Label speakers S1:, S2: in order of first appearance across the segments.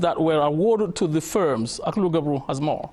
S1: that were awarded to the firms. Aklu Gabru has more.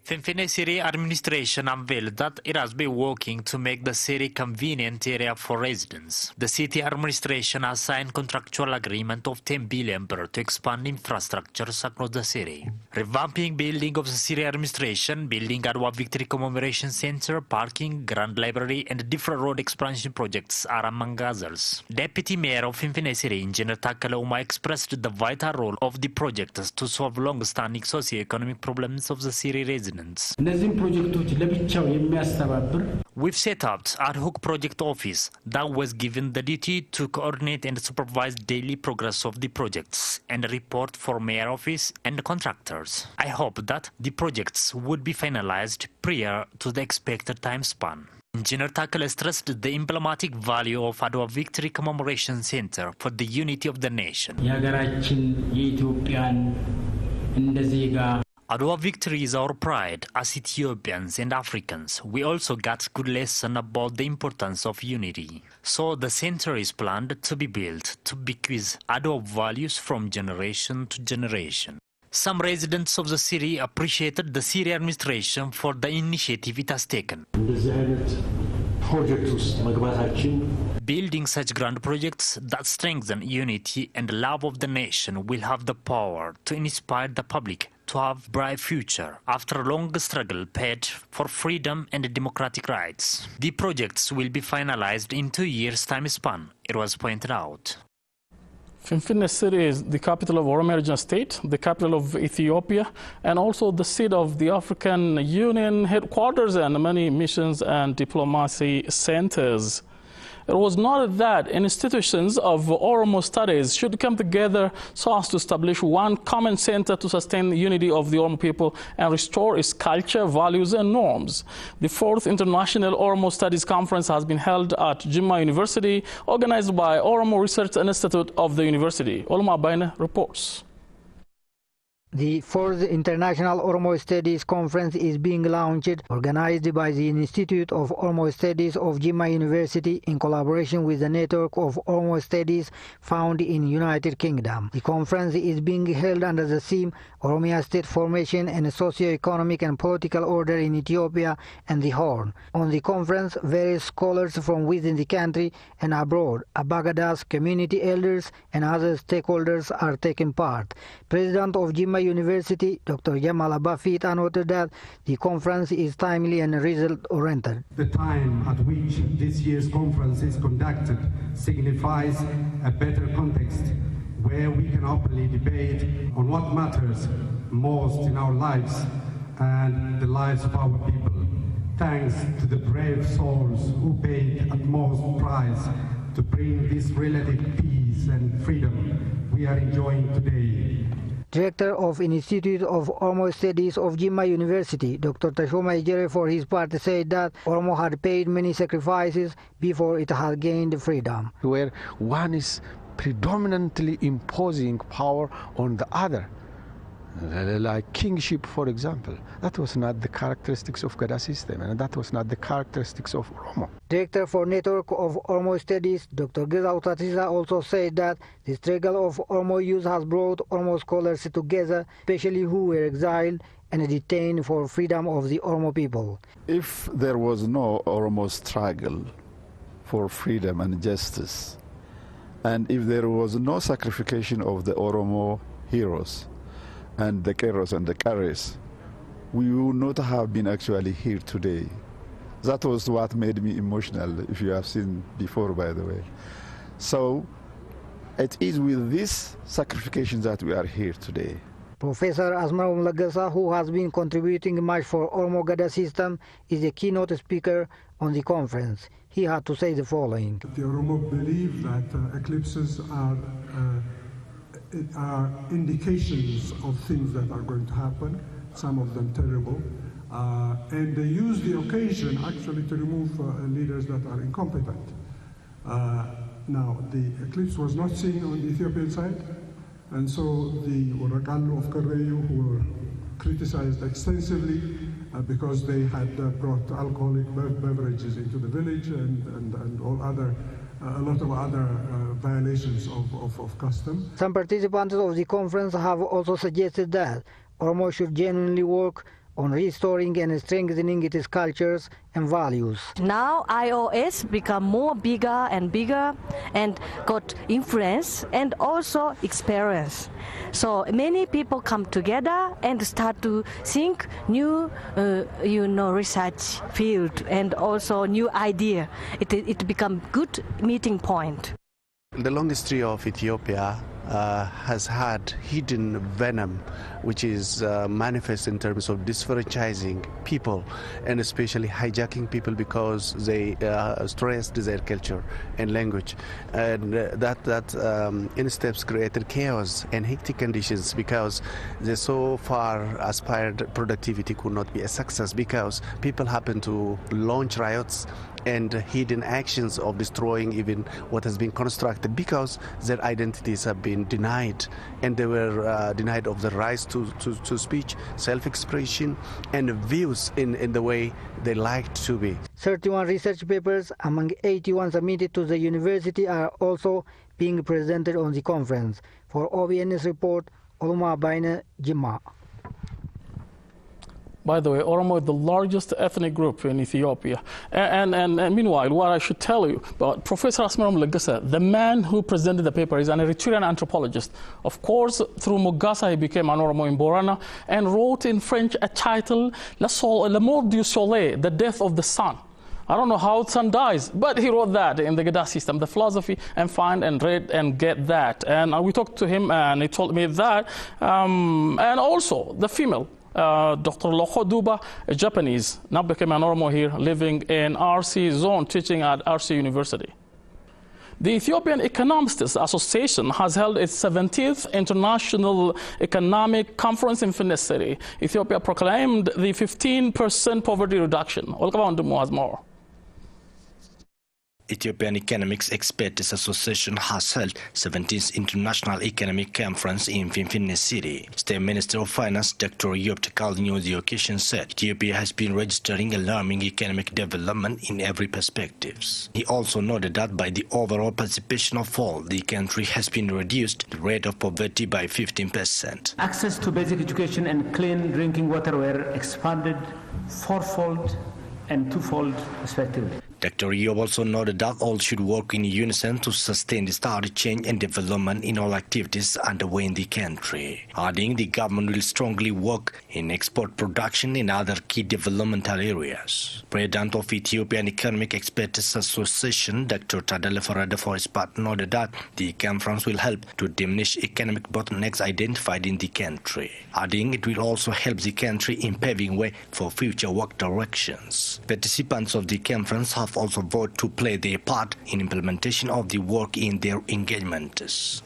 S2: Finfinne City administration unveiled that it has been working to make the city convenient area for residents. The city administration has signed contractual agreement of 10 billion to expand infrastructures across the city. Revamping building of the city administration, building Adwa Victory Commemoration Center, parking, Grand Library and different road expansion projects are among others. Deputy Mayor of Finfinne City, Engineer Takala Uma, expressed the vital role of the projects to solve long-standing socio-economic problems of the city residents. We've set up ad hoc project office that was given the duty to coordinate and supervise daily progress of the projects and report for mayor office and contractors. I hope that the projects would be finalized prior to the expected time span. Engineer Takala stressed the emblematic value of Adwa Victory Commemoration Center for the unity of the nation. Adwa Victory is our pride as Ethiopians and Africans. We also got good lesson about the importance of unity. So the center is planned to be built to bequeath Adwa values from generation to generation. Some residents of the city appreciated the city administration for the initiative it has taken. Building such grand projects that strengthen unity and love of the nation will have the power to inspire the public to have a bright future after a long struggle paid for freedom and democratic rights. The projects will be finalized in 2 years' time span, it was pointed out.
S1: Finfinne City is the capital of Oromia Regional State, the capital of Ethiopia, and also the seat of the African Union headquarters and many missions and diplomacy centers. It was noted that institutions of Oromo studies should come together so as to establish one common center to sustain the unity of the Oromo people and restore its culture, values, and norms. The 4th International Oromo Studies Conference has been held at Jimma University, organized by Oromo Research Institute of the university. Olma Baina reports.
S3: The 4th International Oromo Studies Conference is being launched, organized by the Institute of Oromo Studies of Jimma University in collaboration with the Network of Oromo Studies found in United Kingdom. The conference is being held under the theme Oromia State Formation and Socio-Economic and Political Order in Ethiopia and the Horn. On the conference, various scholars from within the country and abroad, Abagadas, community elders, and other stakeholders are taking part. President of Jimma University, Dr. Jamal Abafit, noted that the conference is timely and result-oriented.
S4: The time at which this year's conference is conducted signifies a better context where we can openly debate on what matters most in our lives and the lives of our people. Thanks to the brave souls who paid utmost price to bring this relative peace and freedom we are enjoying today.
S3: Director of Institute of Oromo Studies of Jimma University, Dr. Tashoma Ejere, for his part, said that Oromo had paid many sacrifices before it had gained freedom.
S5: Where one is predominantly imposing power on the other, like kingship, for example. That was not the characteristics of Gada system, and that was not the characteristics of Oromo.
S3: Director for Network of Oromo Studies, Dr. Geza Utatiza, also said that the struggle of Oromo youth has brought Oromo scholars together, especially who were exiled and detained for freedom of the Oromo people.
S6: If there was no Oromo struggle for freedom and justice, and if there was no sacrification of the Oromo heroes, and the Keros and the Kares, we would not have been actually here today. That was what made me emotional, if you have seen before, by the way. So it is with this sacrifice that we are here today.
S3: Professor Asmaum Lagasa, who has been contributing much for Oromo Gada system, is the keynote speaker on the conference. He had to say the following.
S7: The Oromo believe that eclipses are indications of things that are going to happen, some of them terrible, and they use the occasion actually to remove leaders that are incompetent. Now, the eclipse was not seen on the Ethiopian side, and so the Orakallu of Kareyu, who were criticized extensively because they had brought alcoholic beverages into the village and all other a lot of other violations of custom.
S3: Some participants of the conference have also suggested that Oromo should genuinely work on restoring and strengthening its cultures and values.
S8: Now iOS become more bigger and bigger and got influence and also experience. So many people come together and start to think new, research field and also new idea. It become good meeting point.
S9: The long history of Ethiopia has had hidden venom, which is manifest in terms of disfranchising people and especially hijacking people because they stressed their culture and language, and that in steps created chaos and hectic conditions because the so far aspired productivity could not be a success because people happen to launch riots and hidden actions of destroying even what has been constructed because their identities have been denied, and they were denied of the rights to speech, self-expression, and views in the way they liked to be.
S3: 31 research papers among 81 submitted to the university are also being presented on the conference. For OBN's report, Oluma Baina, Jimma.
S1: By the way, Oromo is the largest ethnic group in Ethiopia. And meanwhile, what I should tell you about Professor Asmaram Legasa, the man who presented the paper, is an Eritrean anthropologist. Of course, through Mogasa, he became an Oromo in Borana and wrote in French a title, La mort du soleil, the death of the sun. I don't know how the sun dies, but he wrote that in the Gada system, the philosophy, and find and read and get that. And we talked to him and he told me that. And also the female, Dr. Loko Duba, a Japanese, now became an Oromo here, living in RC zone, teaching at RC University. The Ethiopian Economists Association has held its 17th International Economic Conference in Finnish City. Ethiopia proclaimed the 15% poverty reduction. Welcome to more.
S10: Ethiopian Economics Experts Association has held 17th International Economic Conference in Finnish City. State Minister of Finance Dr. Yop Tekalny on the occasion said Ethiopia has been registering alarming economic development in every perspective. He also noted that by the overall participation of all, the country has been reduced the rate of poverty by 15%.
S11: Access to basic education and clean drinking water were expanded fourfold and twofold respectively.
S10: Dr. Yob also noted that all should work in unison to sustain the steady change and development in all activities underway in the country, adding the government will strongly work in export production and other key developmental areas. President of Ethiopian Economic Experts Association, Dr. Tadele Farada, for his part, noted that the conference will help to diminish economic bottlenecks identified in the country, adding it will also help the country in paving way for future work directions. Participants of the conference have also voted to play their part in implementation of the work in their engagements.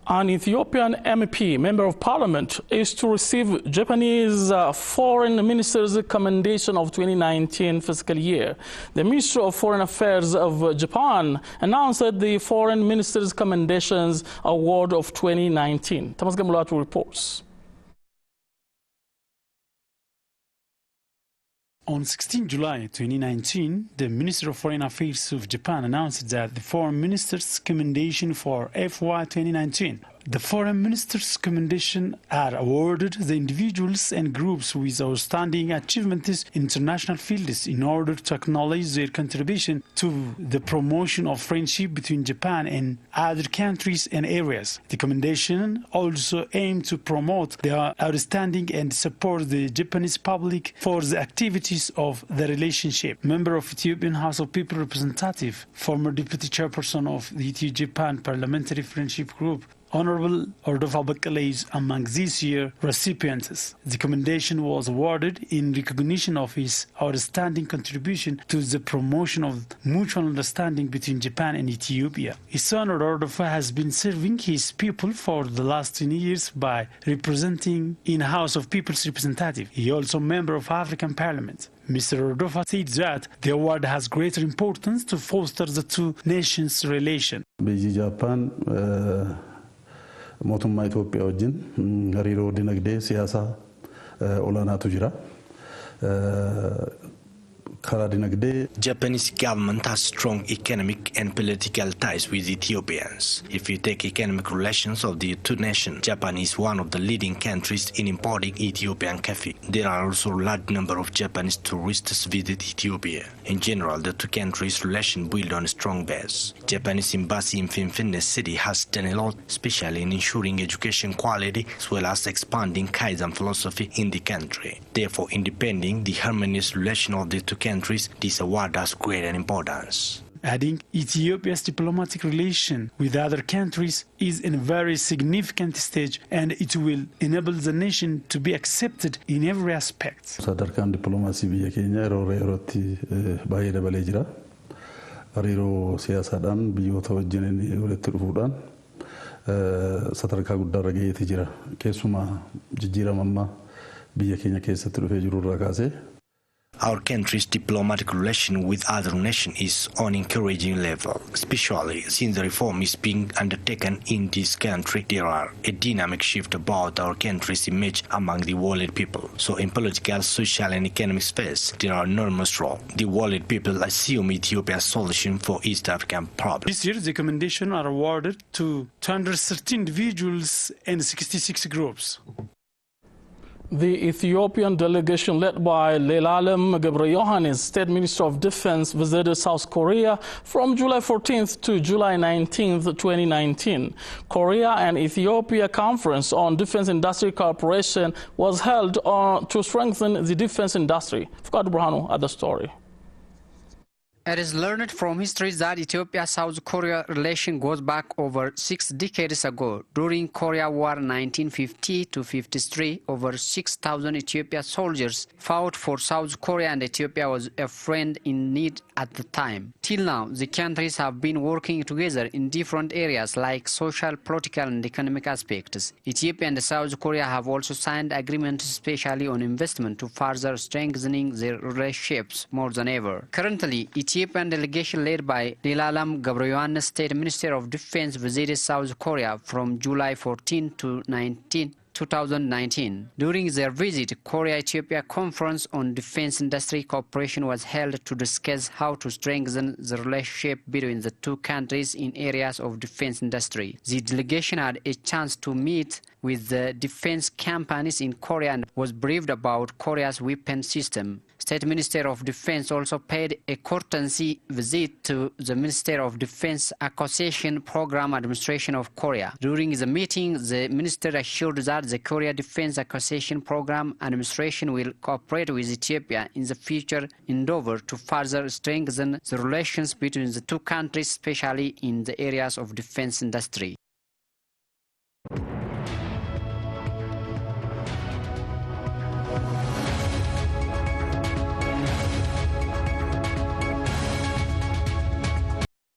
S1: An Ethiopian MEP, Member of Parliament, is to receive Japanese Foreign Minister's Commendation of 2019 fiscal year. The Ministry of Foreign Affairs of Japan announced the Foreign Minister's Commendations Award of 2019. Tamas Gamulatu reports.
S12: On 16 July 2019, the Minister of Foreign Affairs of Japan announced that the Foreign Minister's Commendation for FY 2019. The Foreign Minister's Commendation are awarded the individuals and groups with outstanding achievements in international fields in order to acknowledge their contribution to the promotion of friendship between Japan and other countries and areas. The commendation also aims to promote the outstanding and support the Japanese public for the activities of the relationship. Member of Ethiopian House of People Representative, former Deputy Chairperson of the Ethio-Japan Parliamentary Friendship Group, Honorable Ordofa Bekele is among this year's recipients. The commendation was awarded in recognition of his outstanding contribution to the promotion of mutual understanding between Japan and Ethiopia. His son Ordofa has been serving his people for the last 20 years by representing in House of People's Representative. He also a member of African Parliament. Mr. Ordofa said that the award has greater importance to foster the two nations' relation.
S13: mootummaa Itoophiyaa wajjin hariiroo dinagdee siyaasaa olaanaatu jira.
S10: Japanese government has strong economic and political ties with Ethiopians. If you take economic relations of the two nations, Japan is one of the leading countries in importing Ethiopian coffee. There are also a large number of Japanese tourists visit Ethiopia. In general, the two countries' relation build on a strong base. Japanese embassy in Finfinne city has done a lot, especially in ensuring education quality as well as expanding Kaizen philosophy in the country. Therefore, independent the harmonious relation of the two countries, this award has great importance.
S12: Adding Ethiopia's diplomatic relation with other countries is in a very significant stage, and it will enable the nation to be accepted in every aspect.
S13: Sadarkaan diplomaasii biyya keenya yerootti baay'ee dabalee jira. Hariiroo siyaasaadhaan biyyoota wajjin walitti dhufuudhaan sadarkaa guddaa irra gaheetii jira. Keessumaa jijjiirama ammaa biyya keenya keessatti dhufee jiru irraa kaasee.
S10: Our country's diplomatic relation with other nations is on encouraging level, especially since the reform is being undertaken in this country. There are a dynamic shift about our country's image among the world people. So in political, social and economic space, there are enormous role. The world people assume Ethiopia's solution for East African problems.
S12: This year, the commendations are awarded to 213 individuals and 66 groups.
S1: The Ethiopian delegation led by Lelalem Gebreyohanes, State Minister of Defense, visited South Korea from July 14th to July 19th, 2019. Korea and Ethiopia Conference on Defense Industry Cooperation was held to strengthen the defense industry. Fukad Burhanu at the story.
S14: It is learned from history that Ethiopia-South Korea relation goes back over 6 decades ago. During Korea War 1950-53, over 6,000 Ethiopian soldiers fought for South Korea, and Ethiopia was a friend in need at the time. Till now, the countries have been working together in different areas like social, political and economic aspects. Ethiopia and South Korea have also signed agreements especially on investment to further strengthening their relationships more than ever. Currently, Ethiopian delegation led by Lelalem Gebreyohanes, State Minister of Defense, visited South Korea from July 14 to 19, 2019. During their visit, Korea-Ethiopia Conference on Defense Industry Cooperation was held to discuss how to strengthen the relationship between the two countries in areas of defense industry. The delegation had a chance to meet with the defense companies in Korea and was briefed about Korea's weapon system. State Minister of Defense also paid a courtesy visit to the Minister of Defense Acquisition Program Administration of Korea. During the meeting, the minister assured that the Korea Defense Acquisition Program Administration will cooperate with Ethiopia in the future endeavor to further strengthen the relations between the two countries, especially in the areas of defense industry.